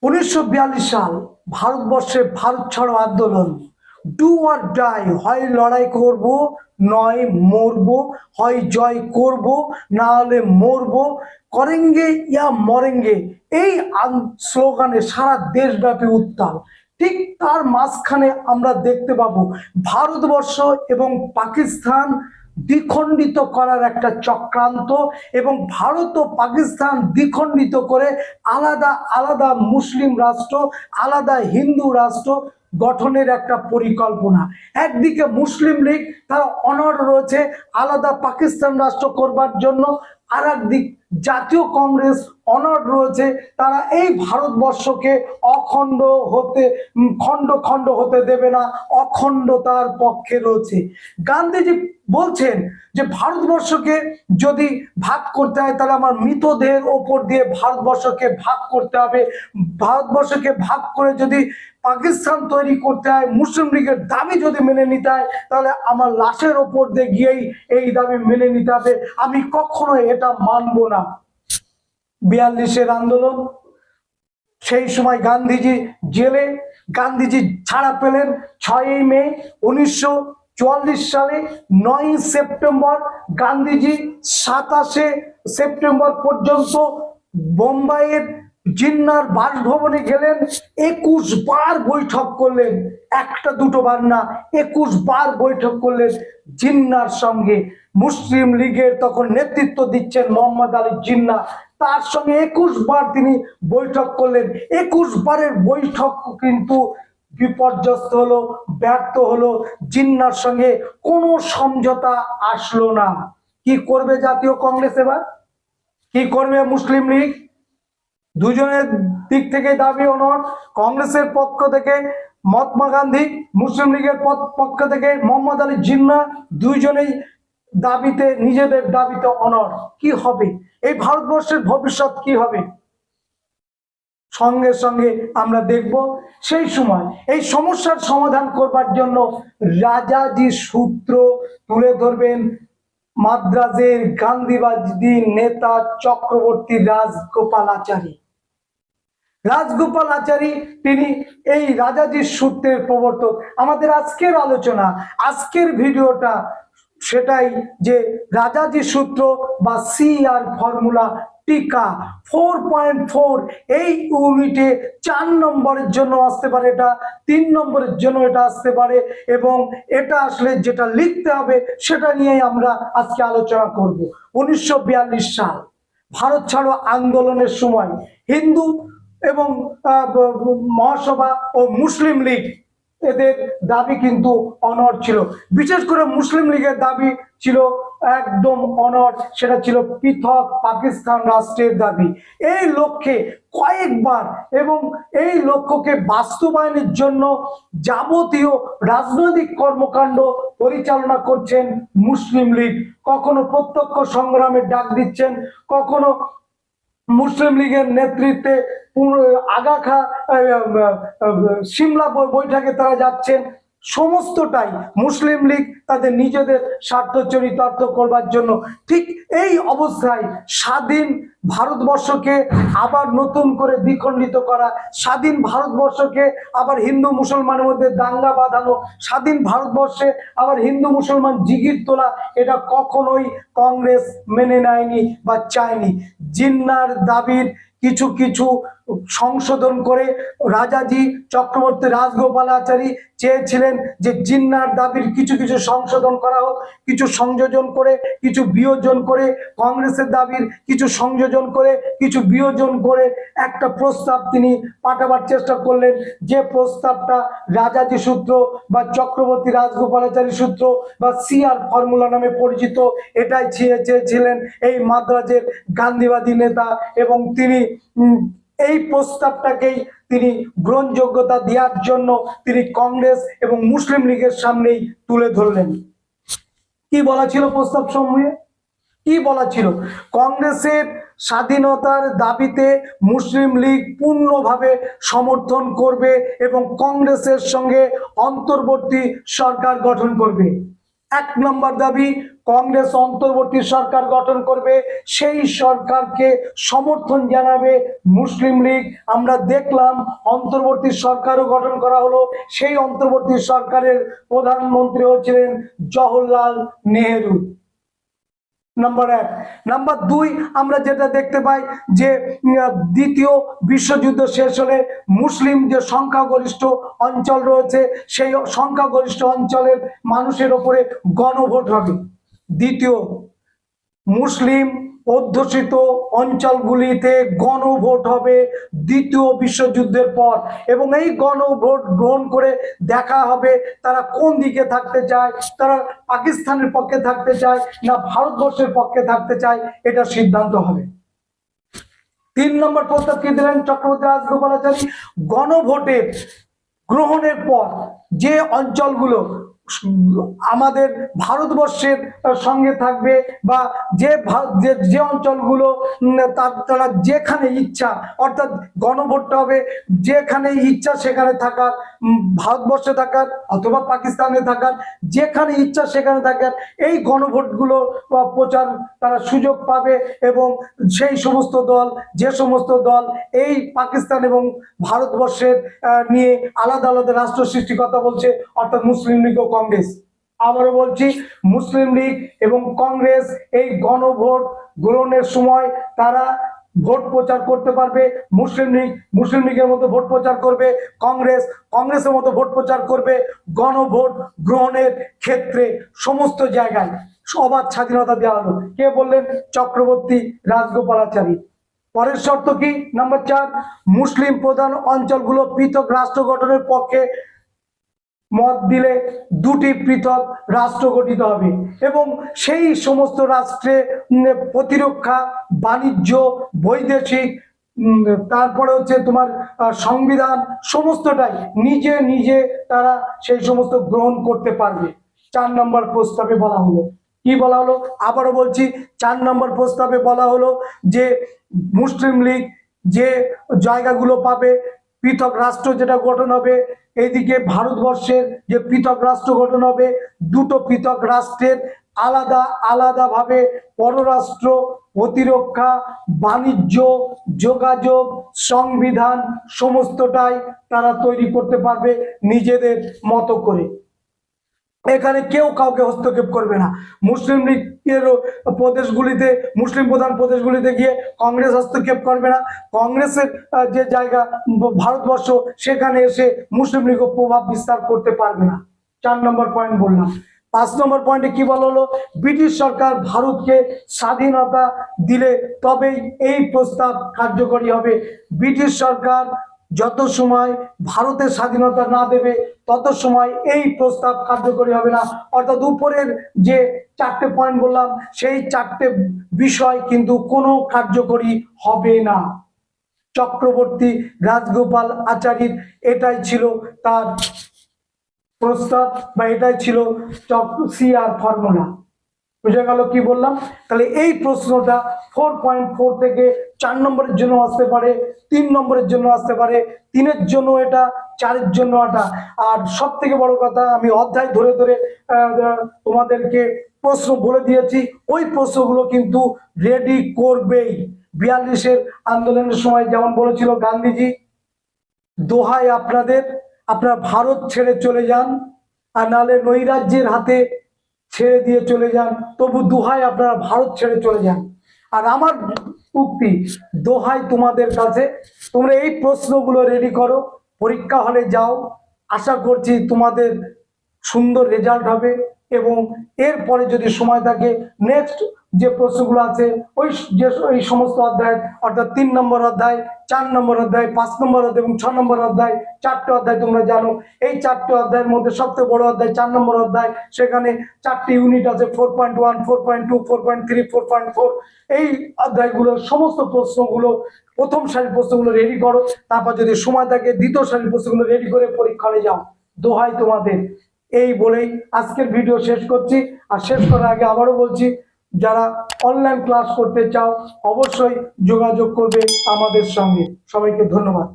1942 সাল ভারতবর্ষে ভারত ছাড়ো আন্দোলন। ডু অর ডাই, হয় লড়াই করব নয় মরব, হয় জয় করব না হলে মরব, করেঙ্গে ইয়া মরেঙ্গে, এই স্লোগানে সারা দেশব্যাপী উত্তাল। ঠিক তার মাঝখানে আমরা দেখতে পাবো ভারতবর্ষ এবং পাকিস্তান দ্বিখণ্ডিত করার একটা চক্রান্ত, এবং ভারত ও পাকিস্তান দ্বিখণ্ডিত করে আলাদা আলাদা মুসলিম রাষ্ট্র, আলাদা হিন্দু রাষ্ট্র গঠনের একটা পরিকল্পনা। একদিকে মুসলিম লীগ তারা অনড় রয়েছে আলাদা পাকিস্তান রাষ্ট্র করবার জন্য, আর একদিক জাতীয় কংগ্রেস অনড় রয়েছে তারা এই ভারতবর্ষকে অখণ্ড হতে খণ্ড খণ্ড হতে দেবে না, অখণ্ডতার পক্ষে রয়েছে। গান্ধীজি বলছেন যে ভারতবর্ষকে যদি ভাগ করতে হয় তাহলে আমার মৃতদেহের ওপর দিয়ে ভারতবর্ষকে ভাগ করতে হবে। ভারতবর্ষকে ভাগ করে যদি পাকিস্তান তৈরি করতে হয়, মুসলিম লীগের দাবি যদি মেনে নিতে হয়, তাহলে আমার লাশের ওপর দিয়ে গিয়েই এই দাবি মেনে নিতে হবে। আমি কখনো এটা মানব না। 42-এর আন্দোলন, সেই সময় গান্ধীজি জেলে, গান্ধীজি ছাড়া পেলেন 6ই মে 1944 সালে। 9ই সেপ্টেম্বর গান্ধীজি 27শে সেপ্টেম্বর পর্যন্ত বোম্বাইয়ের জিন্নার বাসভবনে গেলেন। 21 বার বৈঠক করলেন, একটা দুটো বার না, 21 বার বৈঠক করলেন জিন্নার সঙ্গে। মুসলিম লীগের তখন নেতৃত্ব দিচ্ছেন মোহাম্মদ আলী জিন্না, তার সঙ্গে 21 বার তিনি বৈঠক করলেন। 21 বারের বৈঠক কিন্তু বিপর্যস্ত হলো, ব্যর্থ হলো। জিন্নার সঙ্গে কোনো সমঝোতা আসলো না। কি করবে জাতীয় কংগ্রেস এবার? কি করবে মুসলিম লীগ? দুজনের দিক থেকে দাবি অনড়। কংগ্রেসের পক্ষ থেকে মহাত্মা গান্ধী, মুসলিম লীগের পক্ষ থেকে মোহাম্মদ আলী জিন্না, দুইজনেই দাবিতে, নিজেদের দাবিতে অনড়। কি হবে এই ভারতবর্ষের ভবিষ্যৎ, কি হবে? সঙ্গে সঙ্গে আমরা দেখব সেই সময় এই সমস্যার সমাধান করবার জন্য রাজাজি সূত্র তুলে ধরবেন মাদ্রাজের গান্ধীবাদী নেতা চক্রবর্তী রাজগোপালাচারী। রাজগোপালাচারী তিনি এই রাজাজির সূত্রের প্রবর্তক। আমাদের আজকের আলোচনা, আজকের ভিডিওটা সেটাই, যে রাজাজি সূত্র বা CR ফর্মুলা টিকা 4.4 এই ইউনিটে 4 নম্বরের জন্য আসতে পারে, এটা 3 নম্বরের জন্য এটা আসতে পারে, এবং এটা আসলে যেটা লিখতে হবে সেটা নিয়েই আমরা আজকে আলোচনা করব। 1942 সাল ভারত ছাড়ো আন্দোলনের সময় হিন্দু এবং মহাসভা ও মুসলিম লীগ এদের দাবি কিন্তু অনড় ছিল। বিশেষ করে মুসলিম লীগের দাবি ছিল একদম অনড়, সেটা ছিল পৃথক পাকিস্তান রাষ্ট্রের দাবি। এই লক্ষ্যে কয়েকবার এবং এই লক্ষ্যকে বাস্তবায়নের জন্য যাবতীয় রাজনৈতিক কর্মকাণ্ড পরিচালনা করছেন মুসলিম লীগ। কখনো প্রত্যক্ষ সংগ্রামের ডাক দিচ্ছেন, কখনো মুসলিম লীগের নেতৃত্বে আগা খা সিমলা বৈঠকে তারা যাচ্ছেন। সমস্তটাই মুসলিম লীগ তাদের নিজেদের স্বার্থ চরিতার্থ করবার জন্য। ঠিক এই অবস্থায় স্বাধীন ভারতবর্ষকে আবার নতুন করে দ্বিখণ্ডিত করা, স্বাধীন ভারতবর্ষকে আবার হিন্দু মুসলমানের মধ্যে দাঙ্গা বাঁধানো, স্বাধীন ভারতবর্ষে আবার হিন্দু মুসলমান জিগির তোলা, এটা কখনোই কংগ্রেস মেনে নেয়নি বা চায়নি। জিন্নার দাবির কিছু কিছু সংশোধন করে রাজাজি চক্রবর্তী রাজগোপালাচারী চেয়েছিলেন যে জিন্নার দাবির কিছু কিছু সংশোধন করা হোক, কিছু সংযোজন করে, কিছু বিয়োজন করে, কংগ্রেসের দাবির কিছু সংযোজন করে, কিছু বিয়োজন করে একটা প্রস্তাব তিনি পাঠাবার চেষ্টা করলেন। যে প্রস্তাবটা রাজাজি সূত্র বা চক্রবর্তী রাজগোপালাচারী সূত্র বা CR ফর্মুলা নামে পরিচিত, এটাই চেয়েছিলেন এই মাদ্রাজের গান্ধীবাদী নেতা, এবং তিনি এই প্রস্তাবটাকেই তিনি গ্রহণযোগ্যতা দেওয়ার জন্য তিনি কংগ্রেস এবং মুসলিম লীগের সামনেই তুলে ধরলেন। কি বলা ছিল প্রস্তাব সমূহে? কি বলা ছিল? কংগ্রেসের স্বাধীনতার দাবিতে মুসলিম লীগ পূর্ণভাবে সমর্থন করবে এবং কংগ্রেসের সঙ্গে অন্তর্বর্তী সরকার গঠন করবে। এক নম্বর দাবি, কংগ্রেস অন্তর্বর্তী সরকার গঠন করবে, সেই সরকারকে সমর্থন জানাবে মুসলিম লীগ। আমরা দেখলাম অন্তর্বর্তী সরকারও গঠন করা হলো, সেই অন্তর্বর্তী সরকারের প্রধানমন্ত্রী হচ্ছিলেন জওহরলাল নেহেরু। নাম্বার এক। নাম্বার দুই, আমরা যেটা দেখতে পাই যে দ্বিতীয় বিশ্বযুদ্ধ শেষ হলে মুসলিম যে সংখ্যাগরিষ্ঠ অঞ্চল রয়েছে সেই সংখ্যাগরিষ্ঠ অঞ্চলের মানুষের ওপরে গণভোট হবে। দ্বিতীয়, মুসলিম অধ্যুষিত অঞ্চলগুলিতে গণভোট হবে দ্বিতীয় বিশ্বযুদ্ধের পর, এবং এই গণভোট গ্রহণ করে দেখা হবে তারা কোন দিকে থাকতে চায়, তারা পাকিস্তানের পক্ষে থাকতে চায় না ভারতবর্ষের পক্ষে থাকতে চায়, এটা সিদ্ধান্ত হবে। 3 নম্বর প্রস্তাব কি দিলেন চক্রবর্তী রাজগোপালাচারী? গণভোটের গ্রহণের পর যে অঞ্চলগুলো আমাদের ভারতবর্ষের সঙ্গে থাকবে বা যে অঞ্চলগুলো তারা যেখানে ইচ্ছা, অর্থাৎ গণভোটটা হবে যেখানে ইচ্ছা সেখানে থাকার, ভারতবর্ষে থাকার অথবা পাকিস্তানে থাকার, যেখানে ইচ্ছা সেখানে থাকার, এই গণভোটগুলো প্রচার তারা সুযোগ পাবে। এবং সেই সমস্ত দল, যে সমস্ত দল এই পাকিস্তান এবং ভারতবর্ষের নিয়ে আলাদা আলাদা রাষ্ট্র সৃষ্টির কথা বলছে, অর্থাৎ মুসলিম লীগ ও কংগ্রেস, আবারও বলছি মুসলিম লীগ এবং কংগ্রেস এই গণভোট গ্রহণের সময় তারা ভোট প্রচার করতে পারবে। মুসলিম লীগের মতো ভোট প্রচার করবে, কংগ্রেসের মতো ভোট প্রচার করবে। গণভোট গ্রহণের ক্ষেত্রে সমস্ত জায়গায় অবাধ স্বাধীনতা দেওয়া হলো। কে বললেন? চক্রবর্তী রাজগোপালাচারী। পরের শর্ত কি? নাম্বার 4, মুসলিম প্রধান অঞ্চলগুলো পৃথক রাষ্ট্র গঠনের পক্ষে মত দিলে দুটি পৃথক রাষ্ট্র গঠিত হবে এবং সেই সমস্ত রাষ্ট্রে প্রতিরক্ষা, বাণিজ্য, বৈদেশিক, তারপরে হচ্ছে তোমার সংবিধান, সমস্তটাই নিজে নিজে তারা সেই সমস্ত গ্রহণ করতে পারবে। 4 নম্বর প্রস্তাবে বলা হলো, কি বলা হলো? আবারও বলছি, 4 নম্বর প্রস্তাবে বলা হলো যে মুসলিম লীগ যে জায়গাগুলো পাবে, পৃথক রাষ্ট্র যেটা গঠন হবে, এইদিকে ভারতবর্ষের যে পৃথক রাষ্ট্র গঠন হবে, দুটো পৃথক রাষ্ট্রের আলাদা আলাদাভাবে পররাষ্ট্র, প্রতিরক্ষা, বাণিজ্য, যোগাযোগ, সংবিধান সমস্তটাই তারা তৈরি করতে পারবে নিজেদের মতো করে। এখানে কেউ কাউকে হস্তক্ষেপ করবে না। মুসলিম লীগের প্রদেশগুলিতে, মুসলিম প্রধান প্রদেশগুলিতে গিয়ে কংগ্রেস হস্তক্ষেপ করবে না। কংগ্রেসের যে জায়গা ভারতবর্ষ, সেখানে এসে মুসলিম লীগও প্রভাব বিস্তার করতে পারবে না। 4 নম্বর পয়েন্ট বললাম। 5 নম্বর পয়েন্টে কি বলা হলো? ব্রিটিশ সরকার ভারতকে স্বাধীনতা দিলে তবেই এই প্রস্তাব কার্যকরী হবে। ব্রিটিশ সরকার যত সময় ভারতের স্বাধীনতা না দেবে তত সময় এই প্রস্তাব কার্যকরী হবে না। অর্থাৎ উপরের যে 4টে পয়েন্ট বললাম, সেই 4টে বিষয় কিন্তু কোনো কার্যকরী হবে না। চক্রবর্তী রাজগোপাল আচারীর এটাই ছিল তার প্রস্তাব, বা এটাই ছিল CR ফর্মুলা। বুঝে গেল কি বললাম? তাহলে এই প্রশ্নটা 4.4 থেকে 4 নম্বরের জন্য আসতে পারে, 3 নম্বরের জন্য আসতে পারে, 3-এর জন্য এটা, 4-এর জন্য এটা। আর সব থেকে বড় কথা, আমি অধ্যায় ধরে ধরে তোমাদেরকে প্রশ্ন বলে দিয়েছি, ওই প্রশ্নগুলো কিন্তু রেডি করবেই। 42-এর আন্দোলনের সময় যেমন বলেছিল গান্ধীজি, দোহাই আপনারা ভারত ছেড়ে চলে যান, আর নাহলে নৈরাজ্যের হাতে ছেড়ে দিয়ে চলে যান, তবু দোহাই আপনারা ভারত ছেড়ে চলে যান। আর আমার উক্তি, দোহাই তোমাদের কাছে, তোমরা এই প্রশ্নগুলো রেডি করো, পরীক্ষা হলে যাও, আশা করছি তোমাদের সুন্দর রেজাল্ট হবে। এবং এরপরে যদি সময় থাকে, নেক্সট যে প্রশ্নগুলো আছে ওই সমস্ত অধ্যায়, অর্থাৎ 3 নম্বর অধ্যায়, 4 নম্বর অধ্যায়, 5 নম্বর অধ্যায় এবং 6 নম্বর অধ্যায়, 4টে অধ্যায় তোমরা জানো। এই 4টে অধ্যায়ের মধ্যে সবচেয়ে বড় অধ্যায় 4 নম্বর অধ্যায়, সেখানে 4টি ইউনিট আছে, 4.1, 4.2, 4.3, 4.4। এই অধ্যায়গুলোর সমস্ত প্রশ্নগুলো, প্রথম সারির প্রশ্নগুলো রেডি করো, তারপর যদি সময় থাকে দ্বিতীয় সারির প্রশ্নগুলো রেডি করে পরীক্ষায় যাও। দোহাই তোমাদের। এই বলেই আজকের ভিডিও শেষ করছি। আর শেষ করার আগে আবারও বলছি, যারা অনলাইন ক্লাস করতে চাও অবশ্যই যোগাযোগ করবে আমাদের সঙ্গে। সবাইকে ধন্যবাদ।